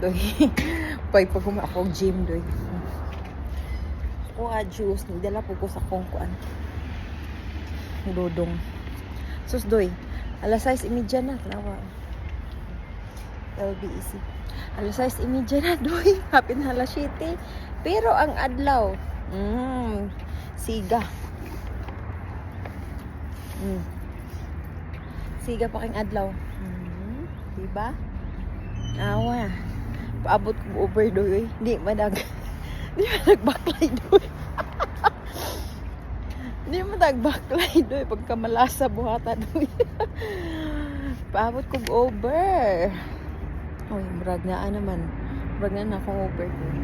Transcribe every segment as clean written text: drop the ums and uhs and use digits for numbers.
Doy. Pag ako gym doy. Ako juice ni dala po ko sa kong kuan. Dodong. Sus doy. Alas 6:30 na lawa. LBEC. Alas 6:30 na doy. Hapit na alas 7. Pero ang adlaw, siga. Siga pa king adlaw. Diba? Awa. Paabot ko over doy. Di madag. Di madag-baklay doy. Di madag-baklay doy. Pagka malasa buhata doy. Paabot ko over. Oy, murag na naman. Murag na akong over doy.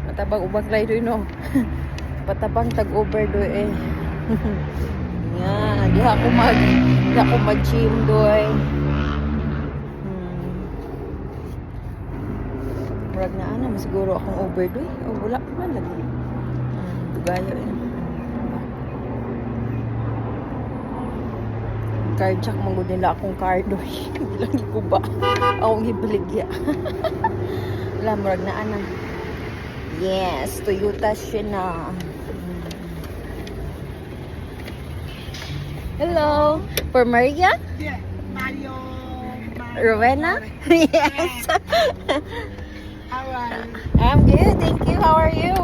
Matabang ubaklay doy no. Patabang tag-over doy eh. Nga, di ako mag-gym doy. Murag na naman siguro akong over doy. O wala pa man lagi. Dugayo eh. Carjack mangod nila akong car doy. Hindi lang ikuba. Akong gibaligya. Wala, murag na ana. Yes, Toyota siya na. Hello, for Maria? Yeah, Mario. Rowena? Yes. How are you? I'm good, thank you. How are you?